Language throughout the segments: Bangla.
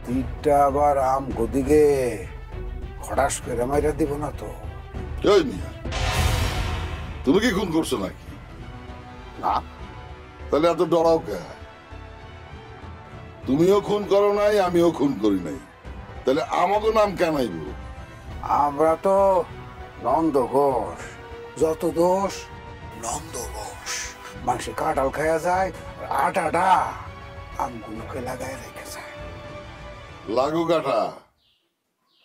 তীরটা আবার আম গদিকে খটাস করে মাইরা দিব না তো? এই মিয়া, তুমি কি খুন করছো নাকি? না। তাহলে এত ডরাও কে? তুমিও খুন করো নাই, আমিও খুন করি নাই, তাহলে আমাকে নাম কেন আইব? আমরা তো নন্দ ঘোষ, যত দোষ নন্দ ঘোষ। মানুষে কাঁঠাল খাওয়া যায়, আটাটা আমগুলোকে লাগাই রেখে যায়। লাগু কাটা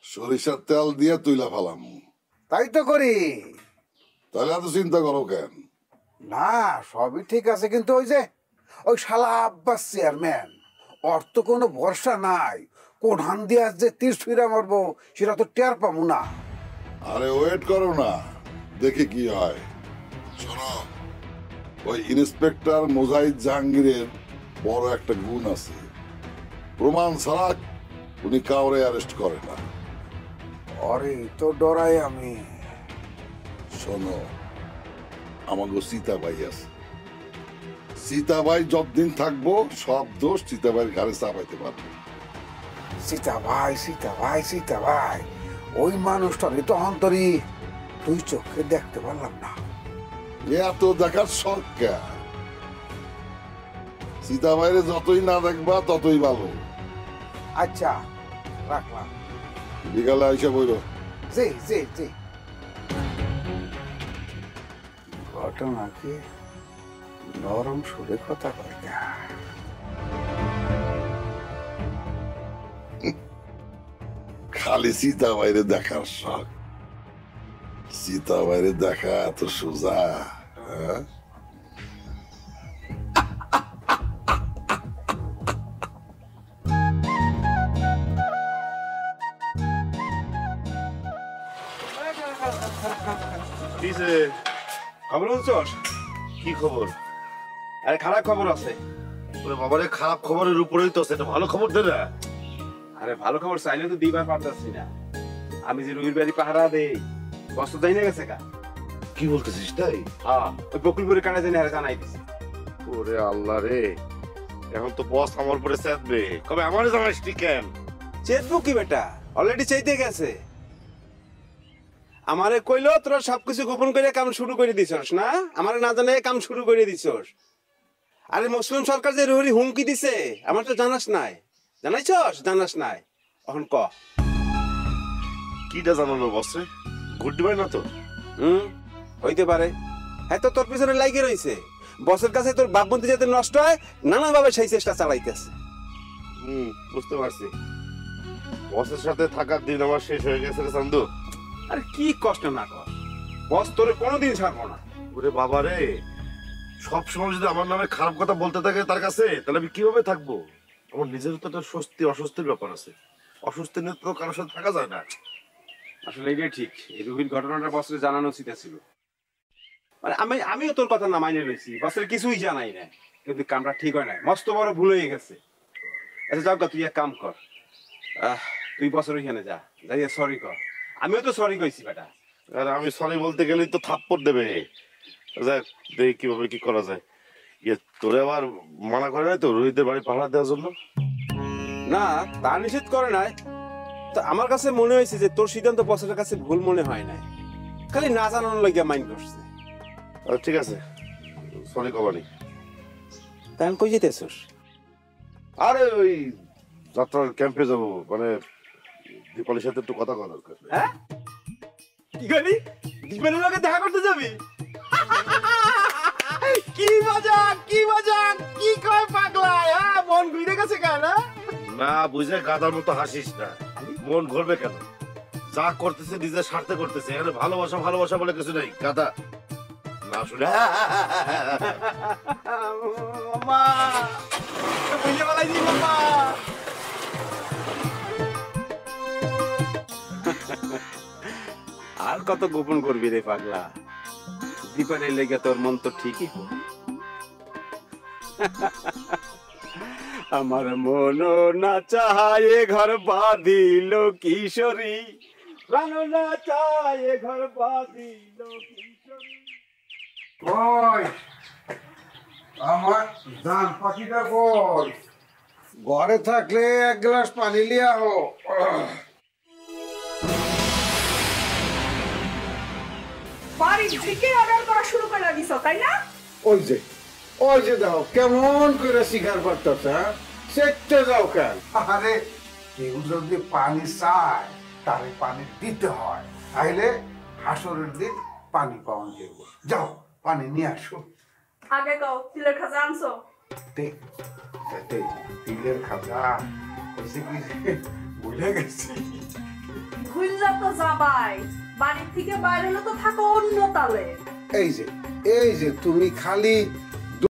সরিষার তেল দিয়ে তুইলা ফেলাম। তাই তো করি। তাহলে এত চিন্তা করো কেন? না, সবই ঠিক আছে, কিন্তু ওই শালা আব্বাস চেয়ারম্যান, ওর তো কোনো ভরসা নাই। কোন হান দিয়ে যে তীর ছুঁড়া মারবো সেটা তো টের পাবো না। আরে ওয়েট করো না, দেখি কি হয়। শোনো, ওই ইন্সপেক্টর মুজাহিদ জাহাঙ্গীরের বড় একটা গুণ আছে, প্রমাণ ছাড়া উনি কাউরে অ্যারেস্ট করে না। আরে তো ডরাই আমি। শোনো, আমাকে সীতাবাই আছে, সীতাবাই যতদিন থাকবো সব দোষ সীতাবাইয়ের ঘাড়ে চাপাইতে পারবো। সীতা ভাই, সীতা ভাই, সীতা ভাই, ওই মানুষটারই তো অন্তরি তুই চোখে দেখতে পারলাম না। এত দেখার শখ কে? সীতাবাইরে যতই না দেখবা ততই ভালো। আচ্ছা, রাখলাম। বিকালে আইসা বইল। জি জি জি। ঘটনা কি নরম সুরে কথা কয় না। খালি সীতাবাইরে দেখার শখ। সীতাবাইরে দেখা এত সোজা? হ্যাঁ, খবর বলছস? কি খবর? আরে খারাপ খবর আছে। ওরে বাবারে, খারাপ খবরের উপরেই তো সেটা ভালো খবর দে না। আরে ভালো খবর চাইলে তো দিবার পারতাছি না। আমি যে রুহির বাড়ি পাহারা দেই, বস্ত যাই না গেছে কা। কি বলতেছিস তাই? হ্যাঁ, ওই বকুলপুরের কানে জানি হারে জানাই দিছি। ওরে আল্লাহ রে, এখন তো বস আমার উপরে চেতবে। কবে আমারে জানাইস তুই কেন? চেতবো কি বেটা, অলরেডি চাইতে গেছে। আমারে কইলো তোরা সবকিছু গোপন করে কাম শুরু করে দিছস না, আমারে না জানে কাম শুরু করে দিছস। আরে মুসলিম সরকার যে রুহি হুমকি দিছে আমার তো জানাস নাই। জানাইছস? জানাস নাই। এখন ক কিটা জানালো বসে? গুড বাই না তো? হইতে পারে। হ্যাঁ, তো তোর পিছনে লাইগে রইছে। বসের কাছে তোর বাপবন্দি যাতে নষ্ট হয় নানাভাবে সেই চেষ্টা চালাইতেছে। বুঝতে পারছি। বসের সাথে থাকার দিন আমার শেষ হয়ে গেছে রে চান্দু। আরে কি কষ্ট না কর, বস তোরে কোনোদিন ছাড়বো না। ওরে বাবা রে, সব সময় যদি আমার নামে খারাপ কথা বলতে থাকে তার কাছে, তাহলে আমি কিভাবে থাকবো? আমার নিজের তো একটা স্বস্তি অস্বস্তির ব্যাপার আছে। অস্বস্তি নিয়ে তো কারোর সাথে থাকা যায় না। আসলে এটাই ঠিক। এই রুহির ঘটনাটা বসরে জানানো উচিত ছিল। মানে আমিও তোর কথা না মাইনে রয়েছি, বসের কিছুই জানাই না, কিন্তু কামটা ঠিক হয় না, মস্ত বড় ভুল হয়ে গেছে। আচ্ছা যাও, তুই এক কাম কর, তুই বছর ওইখানে যা, যাইয়া সরি কর। আমিও তো সরি কইছি বেটা। আর আমি সরি বলতে গেলেই তো থাপ্পড় দেবে। যাক, দেখি কিভাবে কি করা যায়। ইয়ে, তোরে আবার মানা করে নাই তো রোহিতের বাড়ি পাহারা দেওয়ার জন্য? না, তা নিষেধ করে নাই। তো আমার কাছে মনে হয়েছে যে তোর সিদ্ধান্ত বছরের কাছে ভুল মনে হয় নাই, খালি না জানানোর লাগিয়া মাইন্ড করছে। ঠিক আছে, সরি কবানি। তাই কই যেতেছস? আরে ওই যাত্রার ক্যাম্পে যাবো, মানে দীপালির সাথে একটু কথা কওয়া দরকার। হ্যাঁ, কি করি? দীপালির লগে দেখা করতে যাবি? কি মজা, কি মজা, কি কয় পাগলা, মন ঘুরে গেছে কেন? না বুঝে গাদার মতো হাসিস না। মন ঘুরবে কেন? যা করতেছে নিজের স্বার্থে করতেছে। এখানে ভালোবাসা ভালোবাসা বলে কিছু নেই গাদা। না শুনে মামা, বুঝে বলাইছি মামা। আর কত গোপন করবি রে পাগলা? দীপারের লেগে তোর মন তো ঠিকই। আমার মন না চায় ঘর বাঁধিল কিশোরী, প্রাণ না চায় ঘর বাঁধিল কিশোরী। ওই আমার জান পাখিটা কই? ঘরে থাকলে এক গ্লাস পানি লিয়া হো। বাড়ি থেকে অর্ডার করা শুরু করে দিছো তাই না? ওই যে দাও কেমন করে শিকার করতেছে, হ্যাঁ সেটতে যাও কেন? আরে কেউ যদি পানি চায় তারে পানি দিতে হয়, তাইলে হাসরের দিন পানি পাওয়া যাবে। যাও পানি নিয়ে আসো। আগে কও তিলের খাজা আনছো? তিলের খাজা হয়েছে কি যে ভুলে গেছি। ভুললা তো যাবাই, বাড়ি থেকে বাইরে হলে তো থাকো অন্য তালে। এই যে তুমি খালি